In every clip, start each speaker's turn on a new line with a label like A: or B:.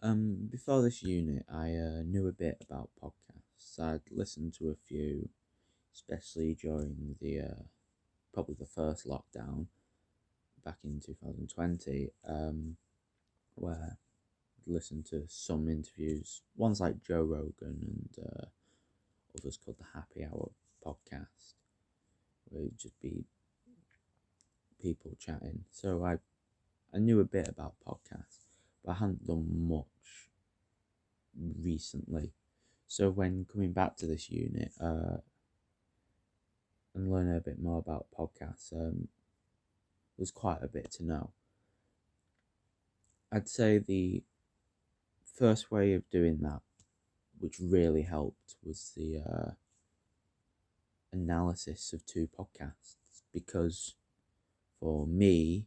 A: Before this unit, I knew a bit about podcasts. I'd listened to a few, especially during the probably the first lockdown back in 2020, where I'd listened to some interviews, ones like Joe Rogan and others called the Happy Hour podcast, where it'd just be people chatting. So I knew a bit about podcasts, but I hadn't done much recently. So when coming back to this unit and learning a bit more about podcasts, there's quite a bit to know. I'd say the first way of doing that, which really helped, was the analysis of two podcasts. Because for me,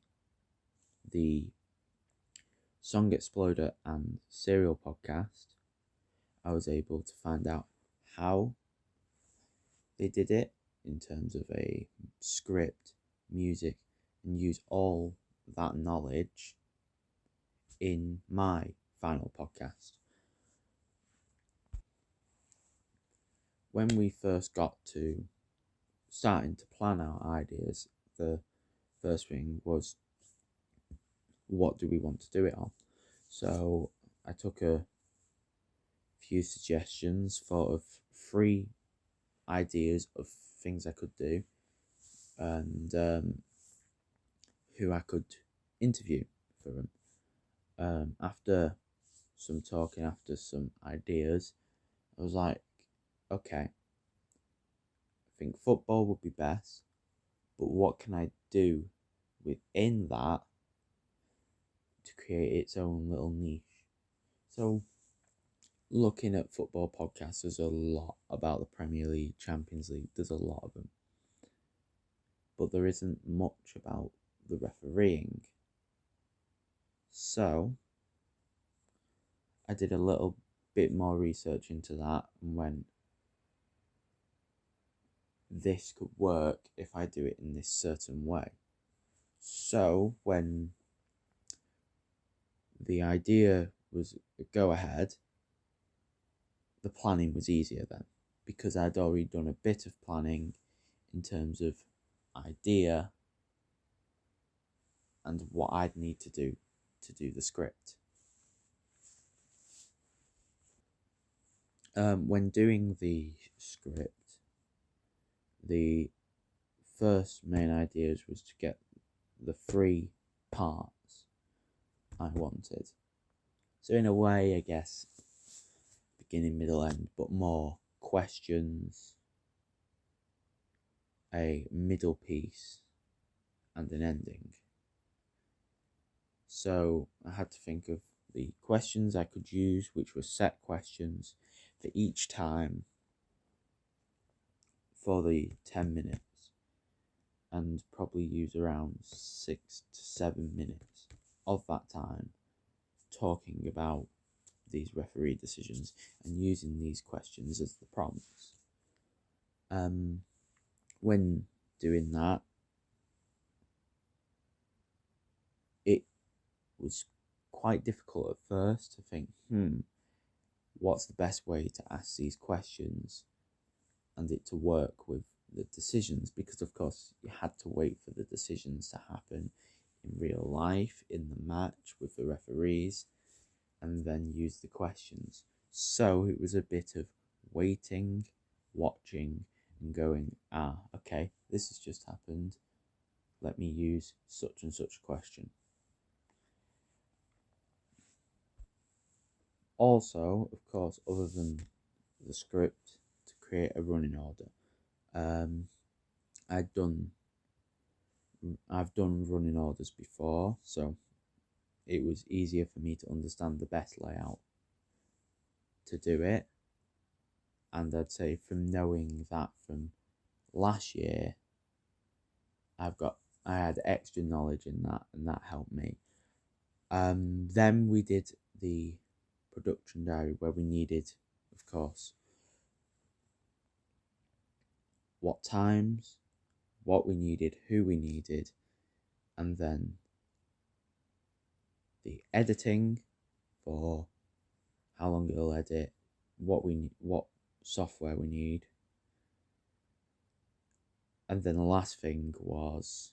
A: the Song Exploder and Serial podcast, I was able to find out how they did it in terms of a script, music, and use all that knowledge in my final podcast. When we first got to starting to plan our ideas, the first thing was, what do we want to do it on? So I took a few suggestions, thought of 3 ideas of things I could do, and who I could interview for them. After some talking, after some ideas, I was like, okay, I think football would be best, but what can I do within that to create its own little niche? So, looking at football podcasts, there's a lot about the Premier League, Champions League, there's a lot of them, but there isn't much about the refereeing. So, I did a little bit more research into that and went, this could work if I do it in this certain way. So when the idea was go ahead, the planning was easier then, because I'd already done a bit of planning in terms of idea and what I'd need to do the script. When doing the script, the first main ideas was to get the 3 parts I wanted. So in a way, I guess, beginning, middle, end, but more questions, a middle piece, and an ending. So I had to think of the questions I could use, which were set questions for each time for the 10 minutes, and probably use around 6 to 7 minutes of that time talking about these referee decisions and using these questions as the prompts. When doing that, it was quite difficult at first to think, what's the best way to ask these questions and it to work with the decisions, because of course you had to wait for the decisions to happen in real life, in the match with the referees, and then use the questions. So it was a bit of waiting, watching, and going, okay, this has just happened. Let me use such and such question. Also, of course, other than the script, to create a running order, I've done running orders before, so it was easier for me to understand the best layout to do it. And I'd say from knowing that from last year, I had extra knowledge in that, and that helped me. Then we did the production diary, where we needed, of course, what times, what we needed, who we needed, and then the editing for how long it'll edit, what software we need. And then the last thing was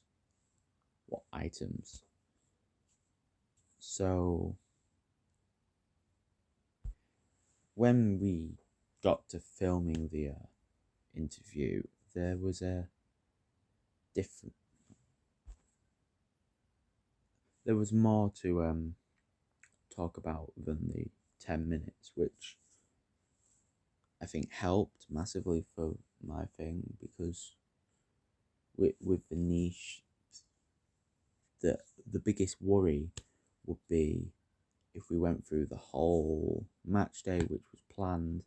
A: what items. So when we got to filming the interview, there was there was more to talk about than the 10 minutes, which I think helped massively for my thing, because with the niche, the biggest worry would be if we went through the whole match day, which was planned,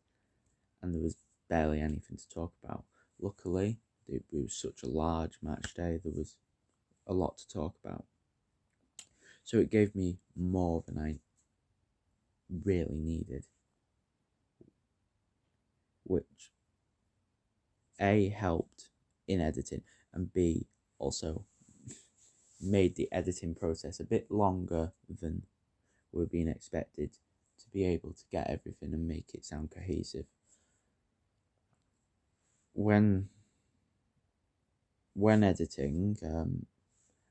A: and there was barely anything to talk about. Luckily, it was such a large match day, there was a lot to talk about. So it gave me more than I really needed, which A, helped in editing, and B, also made the editing process a bit longer than were being expected to be able to get everything and make it sound cohesive. When editing,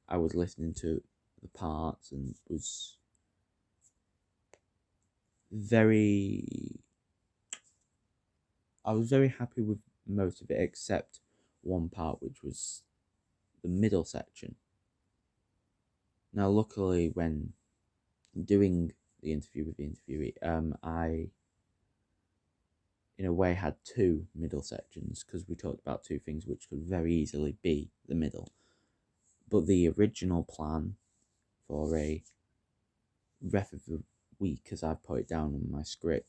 A: I was listening to the parts and was very happy with most of it, except one part, which was the middle section. Now, luckily, when doing the interview with the interviewee, I, in a way, had two middle sections, because we talked about two things which could very easily be the middle. But the original plan for a ref of the week, as I put it down in my script,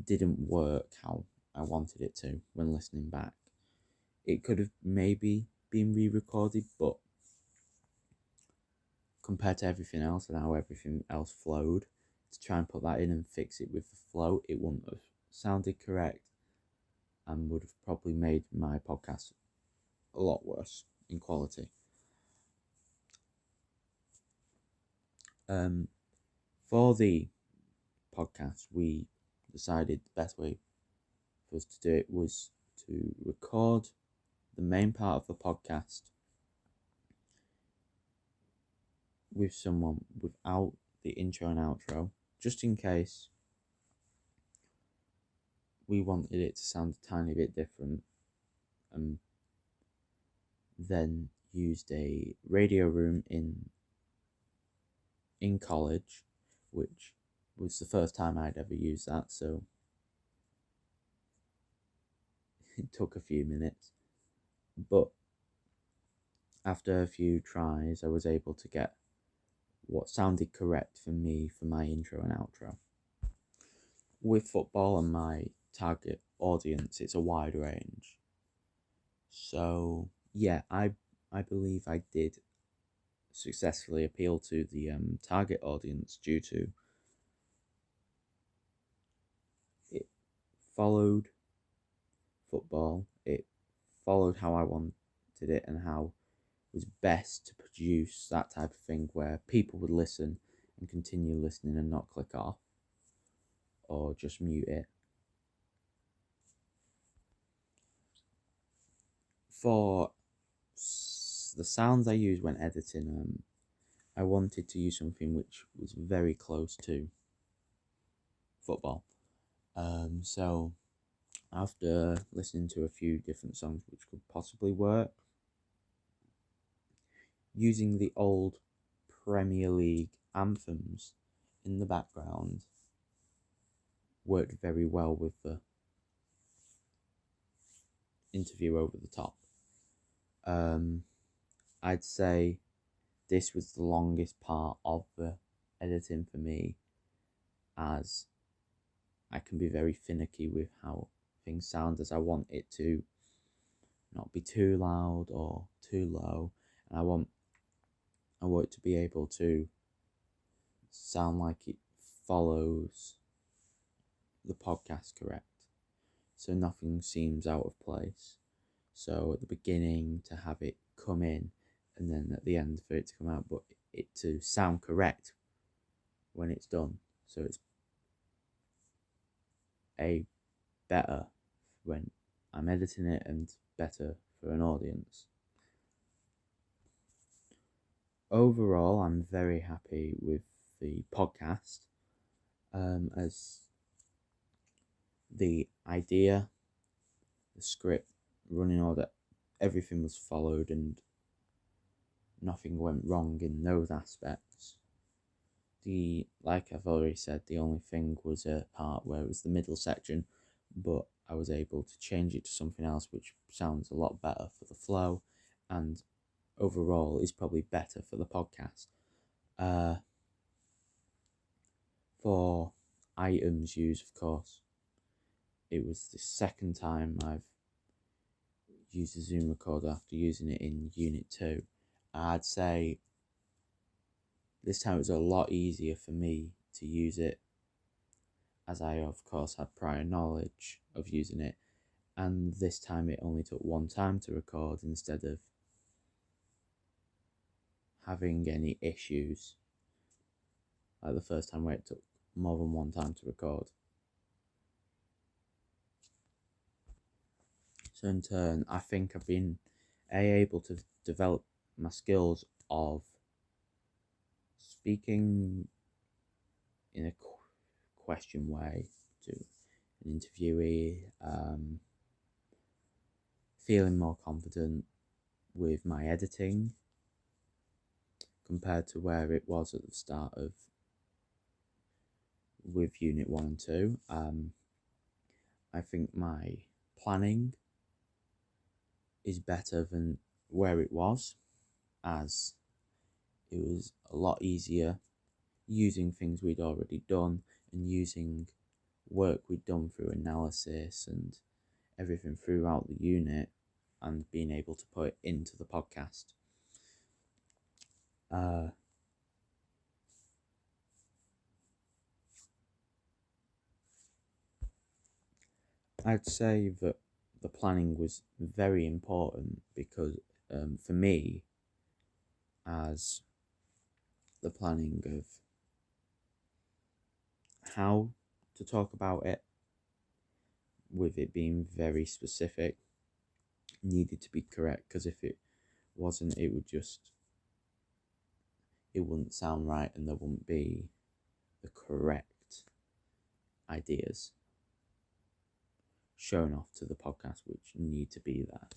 A: didn't work how I wanted it to when listening back. It could have maybe been re-recorded, but compared to everything else and how everything else flowed, to try and put that in and fix it with the flow, it wouldn't have sounded correct and would have probably made my podcast a lot worse in quality. For the podcast, we decided the best way for us to do it was to record the main part of the podcast with someone without the intro and outro, just in case we wanted it to sound a tiny bit different, and then used a radio room in college, which was the first time I'd ever used that, so it took a few minutes. But after a few tries, I was able to get what sounded correct for me for my intro and outro. With football and my target audience, it's a wide range. So yeah, I believe I did successfully appeal to the target audience due to it followed football, it followed how I wanted it and how it was best to produce that type of thing where people would listen and continue listening and not click off or just mute it. For the sounds I use when editing, I wanted to use something which was very close to football. So after listening to a few different songs which could possibly work, using the old Premier League anthems in the background worked very well with the interview over the top. I'd say this was the longest part of the editing for me, as I can be very finicky with how things sound, as I want it to not be too loud or too low, and I want it to be able to sound like it follows the podcast correct, so nothing seems out of place. So at the beginning to have it come in, and then at the end for it to come out, but it to sound correct when it's done. So it's better when I'm editing it and better for an audience. Overall, I'm very happy with the podcast, as the idea, the script, running order, everything was followed and nothing went wrong in those aspects. Like I've already said, the only thing was a part where it was the middle section, but I was able to change it to something else which sounds a lot better for the flow and overall is probably better for the podcast. For items used, of course, it was the second time I've used a Zoom recorder after using it in Unit 2. I'd say this time it was a lot easier for me to use it, as I of course had prior knowledge of using it, and this time it only took one time to record instead of having any issues like the first time where it took more than one time to record. So in turn, I think I've been able to develop my skills of speaking in a question way to an interviewee, feeling more confident with my editing compared to where it was at the start of with Unit 1 and 2. I think my planning is better than where it was, as it was a lot easier using things we'd already done and using work we'd done through analysis and everything throughout the unit and being able to put it into the podcast. I'd say that the planning was very important because for me, as the planning of how to talk about it, with it being very specific, needed to be correct, because if it wasn't, it wouldn't sound right and there wouldn't be the correct ideas shown off to the podcast which need to be there.